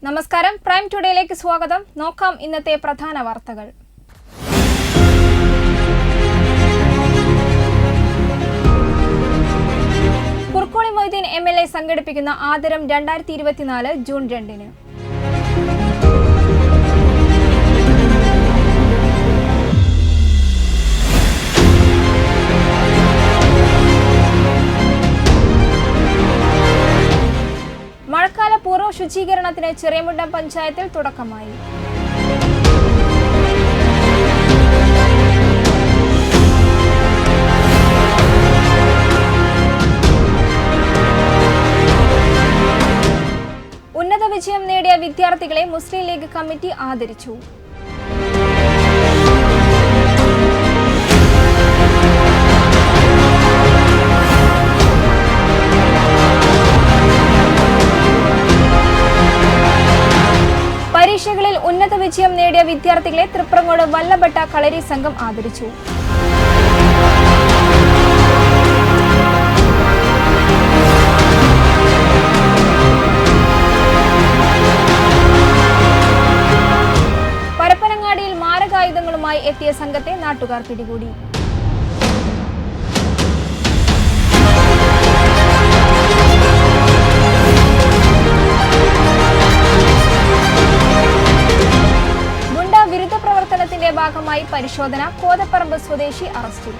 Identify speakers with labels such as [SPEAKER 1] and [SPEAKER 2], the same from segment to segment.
[SPEAKER 1] നമസ്കാരം, പ്രൈം ടുഡേയിലേക്ക് സ്വാഗതം. നോക്കാം ഇന്നത്തെ പ്രധാന വാർത്തകൾ. കുർക്കോളി മൊയ്തീൻ MLA സംഘടിപ്പിക്കുന്ന ആദരം 2024 ജൂൺ 2-ന്. മഴക്കാല പൂർവ്വ ശുചീകരണത്തിന് ചെറിയമുണ്ടം പഞ്ചായത്തിൽ തുടക്കമായി. ഉന്നത വിജയം നേടിയ വിദ്യാർത്ഥികളെ മുസ്ലിം ലീഗ് കമ്മിറ്റി ആദരിച്ചു. പരീക്ഷകളിൽ ഉന്നത വിജയം നേടിയ വിദ്യാർത്ഥികളെ തൃപ്രങ്ങോട് വല്ലഭട്ട കളരി സംഘം ആദരിച്ചു. പരപ്പനങ്ങാടിയിൽ മാരകായുധങ്ങളുമായി എത്തിയ സംഘത്തെ നാട്ടുകാർ പിടികൂടി. വിരുദ്ധ പ്രവർത്തനത്തിന്റെ ഭാഗമായി പരിശോധന. കോതപ്പറമ്പ് സ്വദേശി അറസ്റ്റിൽ.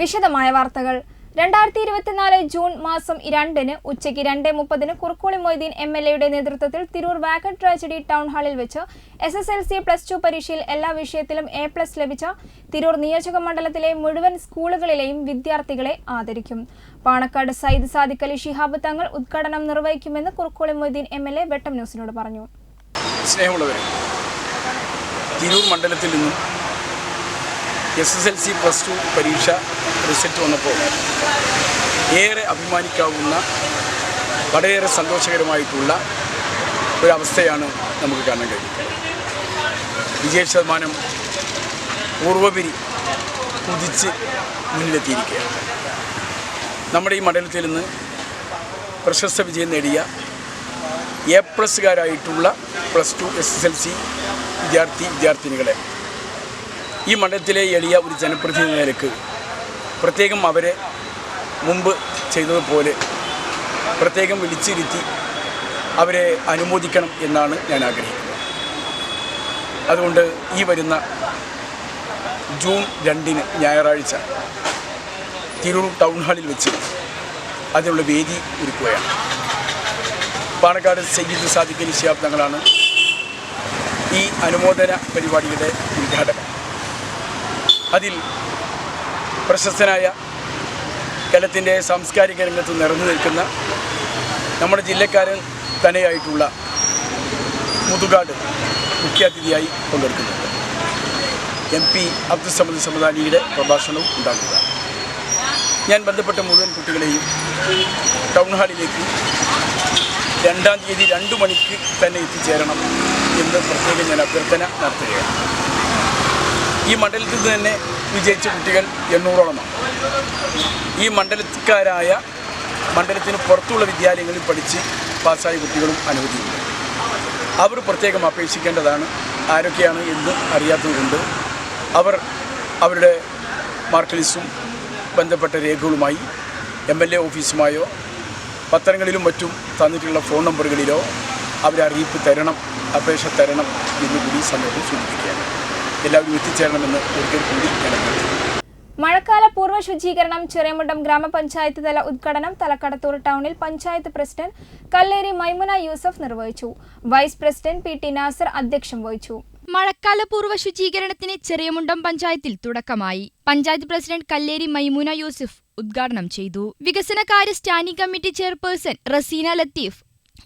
[SPEAKER 1] വിശദമായ വാർത്തകൾ. 2024 ജൂൺ മാസം 2-ന് ഉച്ചയ്ക്ക് 2:30 കുർക്കോളി മൊയ്തീൻ MLAയുടെ നേതൃത്വത്തിൽ തിരൂർ വാഗൺ ട്രാജഡി ടൗൺ ഹാളിൽ വെച്ച് SSLC+2 പരീക്ഷയിൽ എല്ലാ വിഷയത്തിലും A+ ലഭിച്ച തിരൂർ നിയോജക മണ്ഡലത്തിലെ മുഴുവൻ സ്കൂളുകളിലെയും വിദ്യാർത്ഥികളെ ആദരിക്കും. പാണക്കാട് സയ്യിദ് സാദിഖ് അലി ശിഹാബ് തങ്ങൾ ഉദ്ഘാടനം നിർവഹിക്കുമെന്ന് കുർക്കോളി മൊയ്തീൻ MLA വെട്ടം ന്യൂസിനോട് പറഞ്ഞു.
[SPEAKER 2] സ്നേഹമുള്ളവരെ, തിരൂർ മണ്ഡലത്തിൽ നിന്നും SSLC+2 പരീക്ഷ റിസൾട്ട് വന്നപ്പോൾ ഏറെ അഭിമാനിക്കാവുന്ന, വളരെയേറെ സന്തോഷകരമായിട്ടുള്ള ഒരവസ്ഥയാണ് നമുക്ക് കാണാൻ കഴിയുന്നത്. വിജയ ശതമാനം പൂർവ്വപരി കുതിച്ച് മുന്നിലെത്തിയിരിക്കുകയാണ്. നമ്മുടെ ഈ മണ്ഡലത്തിൽ നിന്ന് പ്രശസ്ത വിജയം നേടിയ A+കാരായിട്ടുള്ള +2 SSLC വിദ്യാർത്ഥിനികളെ ഈ മണ്ഡലത്തിലെ എളിയ ഒരു ജനപ്രതിനിധി നിലയ്ക്ക് പ്രത്യേകം അവരെ മുമ്പ് ചെയ്തതുപോലെ പ്രത്യേകം വിളിച്ചിരുത്തി അവരെ അനുമോദിക്കണം എന്നാണ് ഞാൻ ആഗ്രഹിക്കുന്നത്. അതുകൊണ്ട് ഈ വരുന്ന ജൂൺ 2-ന് ഞായറാഴ്ച തിരൂർ ടൗൺ ഹാളിൽ വെച്ച് അതിനുള്ള വേദി ഒരുക്കുകയാണ്. പാണക്കാട് സയ്യിദ് സാദിഖ് അലി ശിഹാബ് തങ്ങളാണ് ഈ അനുമോദന പരിപാടിയുടെ ഉദ്ഘാടനം. അതിൽ പ്രശസ്തനായ കേരളത്തിൻ്റെ സാംസ്കാരിക രംഗത്ത് നിറഞ്ഞു നിൽക്കുന്ന നമ്മുടെ ജില്ലക്കാരൻ തന്നെയായിട്ടുള്ള മുതുകാട് മുഖ്യാതിഥിയായി പങ്കെടുക്കുന്നുണ്ട്. MP അബ്ദുൽ സമദ് സമദാനിയുടെ പ്രഭാഷണവും ഉണ്ടാകുക. ഞാൻ ബന്ധപ്പെട്ട മുഴുവൻ കുട്ടികളെയും ടൗൺ ഹാളിലേക്ക് 2-ാം തീയതി 2 മണിക്ക് തന്നെ എത്തിച്ചേരണം എന്ന് പ്രത്യേകം ഞാൻ അഭ്യർത്ഥന നടത്തുകയാണ്. ഈ മണ്ഡലത്തിൽ നിന്ന് തന്നെ വിജയിച്ച കുട്ടികൾ 800-ഓളമാണ്. ഈ മണ്ഡലത്തിന് പുറത്തുള്ള വിദ്യാലയങ്ങളിൽ പഠിച്ച് പാസ്സായ കുട്ടികളും അനവധിയുണ്ട്. അവർ പ്രത്യേകം അപേക്ഷിക്കേണ്ടതാണ്. ആരൊക്കെയാണ് എന്ന് അറിയാത്തതുകൊണ്ട് അവർ അവരുടെ മാർക്ക് ലിസ്റ്റും ബന്ധപ്പെട്ട രേഖകളുമായി MLA ഓഫീസുമായോ പത്രങ്ങളിലും മറ്റും തന്നിട്ടുള്ള ഫോൺ നമ്പറുകളിലോ അവരെ അറിയിപ്പ് തരണം, അപേക്ഷ തരണം എന്ന് കൂടി സമയത്ത് സൂചിപ്പിക്കുകയാണ്. എല്ലാവരും എത്തിച്ചേരണമെന്ന് ഒരിക്കൽ കൂടി ഞാൻ അഭ്യർത്ഥിക്കുന്നു.
[SPEAKER 1] മഴക്കാല പൂർവ്വ ശുചീകരണം ചെറിയമുണ്ടം ഗ്രാമപഞ്ചായത്ത് തല ഉദ്ഘാടനം തലക്കടത്തൂർ ടൗണിൽ പഞ്ചായത്ത് പ്രസിഡന്റ് കല്ലേരി മൈമുന യൂസഫ് നിർവഹിച്ചു. വൈസ് പ്രസിഡന്റ് PT നാസർ അധ്യക്ഷം വഹിച്ചു.
[SPEAKER 3] മഴക്കാല പൂർവ്വ ശുചീകരണത്തിന് ചെറിയമുണ്ടം പഞ്ചായത്തിൽ തുടക്കമായി. പഞ്ചായത്ത് പ്രസിഡന്റ് കല്ലേരി മൈമുന യൂസഫ് ഉദ്ഘാടനം ചെയ്തു. വികസനകാര്യ standing committee chairperson Raseena Latheef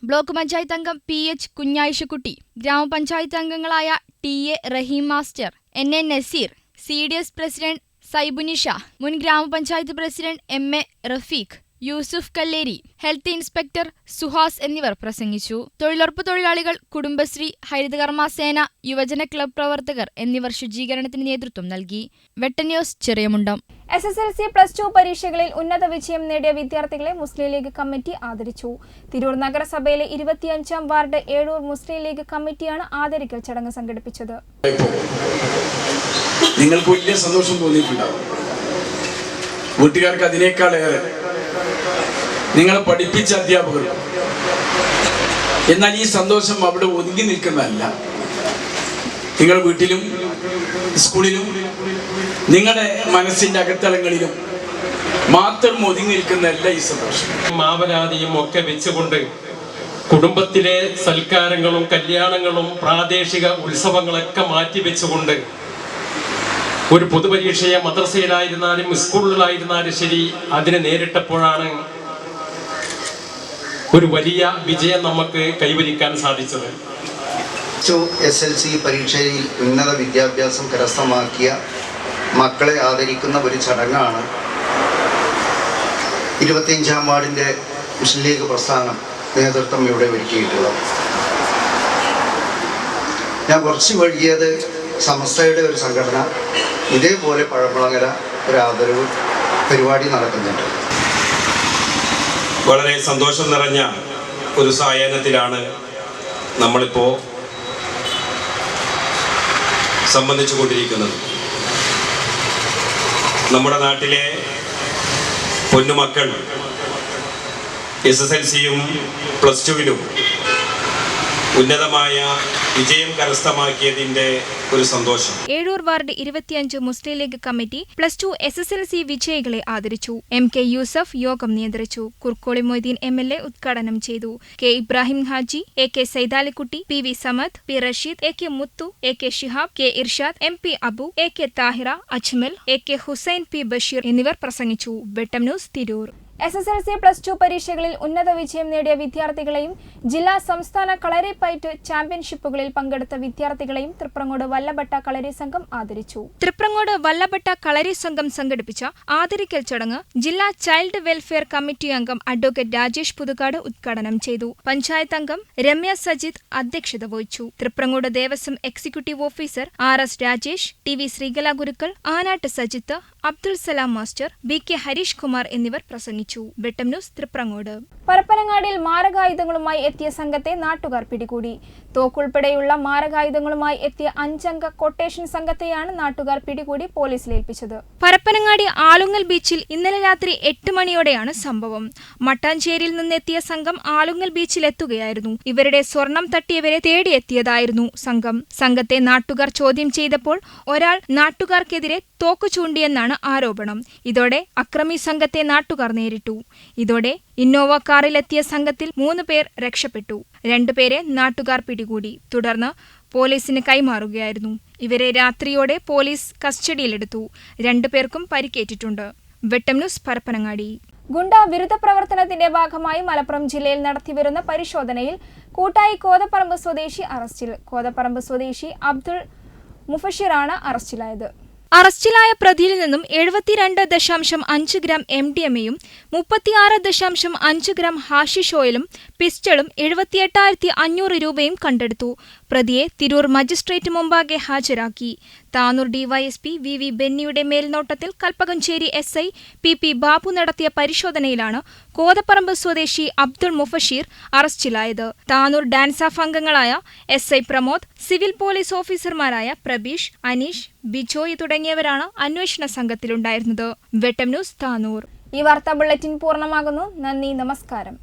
[SPEAKER 3] block panchayat അംഗം PH കുഞ്ഞായിഷക്കുട്ടി, ഗ്രാമപഞ്ചായത്ത് അംഗങ്ങളായ TA Raheem master, NA Naseer, CDS president Saibunisha, മുൻ ഗ്രാമപഞ്ചായത്ത് president MA Rafeeq, Yusuf Kalleri, health inspector Suhas എന്നിവർ പ്രസംഗിച്ചു. തൊഴിലുറപ്പ് തൊഴിലാളികൾ, കുടുംബശ്രീ, ഹരിതകർമ്മസേന, യുവജന ക്ലബ് പ്രവർത്തകർ എന്നിവർ ശുചീകരണത്തിന് നേതൃത്വം നൽകി. വെട്ടൻ ന്യൂസ് ചെറിയമുണ്ടം.
[SPEAKER 1] SSLC +2 പരീക്ഷകളിൽ ഉന്നത വിജയം നേടിയ വിദ്യാർത്ഥികളെ മുസ്ലിം ലീഗ് കമ്മിറ്റി ആദരിച്ചു. തിരൂർ നഗരസഭയിലെ 25-ാം വാർഡ് ഏഴൂർ മുസ്ലിം ലീഗ് കമ്മിറ്റിയാണ് ആദരിക്കൽ ചടങ്ങ് സംഘടിപ്പിച്ചത്.
[SPEAKER 2] നിങ്ങൾക്ക് വലിയ സന്തോഷം തോന്നിയിട്ടുണ്ടാവും. വീട്ടുകാർക്ക് അതിനേക്കാളേറെ നിങ്ങളെ പഠിപ്പിച്ച അധ്യാപകർ. എന്നാൽ ഈ സന്തോഷം അവിടെ ഒതുങ്ങി നിൽക്കുന്നതല്ല. നിങ്ങൾ വീട്ടിലും സ്കൂളിലും നിങ്ങളുടെ മനസ്സിന്റെ അകത്തളങ്ങളിലും മാത്രം ഒതുങ്ങി നിൽക്കുന്നതല്ല ഈ സന്തോഷം.
[SPEAKER 4] മാവലാതിയും ഒക്കെ വെച്ചുകൊണ്ട് കുടുംബത്തിലെ സൽക്കാരങ്ങളും കല്യാണങ്ങളും പ്രാദേശിക ഉത്സവങ്ങളൊക്കെ മാറ്റിവെച്ചുകൊണ്ട് ഒരു പൊതുപരീക്ഷയെ മദ്രസയിലായിരുന്നാലും സ്കൂളുകളായിരുന്നാലും ശരി അതിനെ നേരിട്ടപ്പോഴാണ് ഒരു വലിയ വിജയം നമുക്ക് കൈവരിക്കാൻ സാധിച്ചത്.
[SPEAKER 5] SSLC പരീക്ഷയിൽ ഉന്നത വിദ്യാഭ്യാസം കരസ്ഥമാക്കിയ മക്കളെ ആദരിക്കുന്ന ഒരു ചടങ്ങാണ് 25-ാം വാർഡിൻ്റെ മുസ്ലിം ലീഗ് പ്രസ്ഥാനം നേതൃത്വം ഇവിടെ ഒരുക്കിയിട്ടുള്ളത്. ഞാൻ കുറച്ച് വൈകിയത് സമസ്തയുടെ ഒരു സംഘടന ഇതേപോലെ പഴമുളങ്ങര ഒരു ആദരവ് പരിപാടി നടക്കുന്നുണ്ട്.
[SPEAKER 6] വളരെ സന്തോഷം നിറഞ്ഞ ഒരു സായാഹ്നത്തിലാണ് നമ്മളിപ്പോൾ സംബന്ധിച്ചു കൊണ്ടിരിക്കുന്നത്. നമ്മുടെ നാട്ടിലെ പൊന്നുമക്കൾ SSLCയും +2-ലും ഉന്നതമായ വിജയം കരസ്ഥമാക്കിയതിന്റെ ഒരു സന്തോഷം.
[SPEAKER 1] ഏഴൂർ വാർഡ് 25 മുസ്ലിം ലീഗ് കമ്മിറ്റി +2 SSLC വിജയികളെ ആദരിച്ചു. MK യൂസഫ് യോഗം നിയന്ത്രിച്ചു. കുർക്കോളി മൊയ്തീൻ MLA ഉദ്ഘാടനം ചെയ്തു. K Ibrahim Haji, AK Saidalikutty, PV Samad, P Rasheed, AK മുത്തു, AK Shihab, K Irshad, MP Abu, AK Thahira, Ajmal, AK Hussain, P Basheer എന്നിവർ പ്രസംഗിച്ചു. വെട്ടം ന്യൂസ് തിരൂർ. SSLC +2 പരീക്ഷകളിൽ ഉന്നത വിജയം നേടിയ വിദ്യാർത്ഥികളെയും ജില്ലാ സംസ്ഥാന കളരിപ്പയറ്റ് ചാമ്പ്യൻഷിപ്പുകളിൽ പങ്കെടുത്ത വിദ്യാർത്ഥികളെയും തൃപ്രങ്ങോട് വല്ലഭട്ട കളരി സംഘം ആദരിച്ചു. തൃപ്രങ്ങോട് വല്ലഭട്ട കളരി സംഘം സംഘടിപ്പിച്ച ആദരിക്കൽ ചടങ്ങ് ജില്ലാ ചൈൽഡ് വെൽഫെയർ കമ്മിറ്റി അംഗം അഡ്വക്കേറ്റ് രാജേഷ് പുതുക്കാട് ഉദ്ഘാടനം ചെയ്തു. പഞ്ചായത്ത് അംഗം രമ്യ സജിത് അധ്യക്ഷത വഹിച്ചു. Thriprangode Devaswom executive officer RS Rajesh, TV Sreekala Gurukkal, Anattu Sajith, Abdul Salam master, BK Harish Kumar എന്നിവർ പ്രസംഗിച്ചു. വെട്ടം ന്യൂസ് തൃപ്രങ്ങോട്. പരപ്പനങ്ങാടിയിൽ മാരകായുധങ്ങളുമായി എത്തിയ സംഘത്തെ നാട്ടുകാർ പിടികൂടി. തോക്കുൾപ്പെടെയുള്ള മാരകായുധങ്ങളുമായി എത്തിയ 5-അംഗ കൊട്ടേഷൻ സംഘത്തെയാണ് നാട്ടുകാർ പിടികൂടി പോലീസിലേൽപ്പിച്ചത്. പരപ്പനങ്ങാടി ആലുങ്ങൽ ബീച്ചിൽ ഇന്നലെ രാത്രി 8 മണിയോടെയാണ് സംഭവം. മട്ടാഞ്ചേരിയിൽ നിന്നെത്തിയ സംഘം ആലുങ്ങൽ ബീച്ചിലെത്തുകയായിരുന്നു. ഇവരുടെ സ്വർണം തട്ടിയവരെ തേടിയെത്തിയതായിരുന്നു സംഘം. സംഘത്തെ നാട്ടുകാർ ചോദ്യം ചെയ്തപ്പോൾ ഒരാൾ നാട്ടുകാർക്കെതിരെ തോക്ക് ചൂണ്ടിയെന്നാണ് ആരോപണം. ഇതോടെ അക്രമി സംഘത്തെ നാട്ടുകാർ നേരിട്ടു. ഇതോടെ ഇന്നോവ കാറിലെത്തിയ സംഘത്തിൽ 3 പേർ രക്ഷപ്പെട്ടു. 2 പേരെ നാട്ടുകാർ പിടികൂടി. തുടർന്ന് പോലീസിന് കൈമാറുകയായിരുന്നു. ഇവരെ രാത്രിയോടെ പോലീസ് കസ്റ്റഡിയിലെടുത്തു. 2 പേർക്കും പരിക്കേറ്റിട്ടുണ്ട്. വെട്ടം ന്യൂസ് പരപ്പനങ്ങാടി. ഗുണ്ട വിരുദ്ധ പ്രവർത്തനത്തിന്റെ ഭാഗമായി മലപ്പുറം ജില്ലയിൽ നടത്തിവരുന്ന പരിശോധനയിൽ കൂട്ടായി കോതപ്പറമ്പ് സ്വദേശി അറസ്റ്റിൽ. കോതപ്പറമ്പ് സ്വദേശി അബ്ദുൾ മുഫഷിറാണ് അറസ്റ്റിലായത്. അറസ്റ്റിലായ പ്രതിയിൽ നിന്നും 72.5 ഗ്രാം MDMA-യും 36.5 ഗ്രാം ഹാഷിഷ് ഓയിലും പിസ്റ്റളും 78,500 രൂപയും കണ്ടെടുത്തു. പ്രതിയെ തിരൂർ മജിസ്ട്രേറ്റ് മുമ്പാകെ ഹാജരാക്കി. താനൂർ DYSP VV ബെന്നിയുടെ മേൽനോട്ടത്തിൽ കൽപ്പകഞ്ചേരി SI PP ബാബു നടത്തിയ പരിശോധനയിലാണ് കോതപ്പറമ്പ് സ്വദേശി അബ്ദുൾ മുഫഷീർ അറസ്റ്റിലായത്. താനൂർ ഡാൻസ് ഓഫ് അംഗങ്ങളായ SI പ്രമോദ്, സിവിൽ പോലീസ് ഓഫീസർമാരായ പ്രബീഷ്, അനീഷ്, ബിജോയ് തുടങ്ങിയവരാണ് അന്വേഷണ സംഘത്തിലുണ്ടായിരുന്നത്. വെട്ടം ന്യൂസ് താനൂർ. ഈ വാർത്താ ബുള്ളറ്റിൻ പൂർണ്ണമാകുന്നു. നന്ദി, നമസ്കാരം.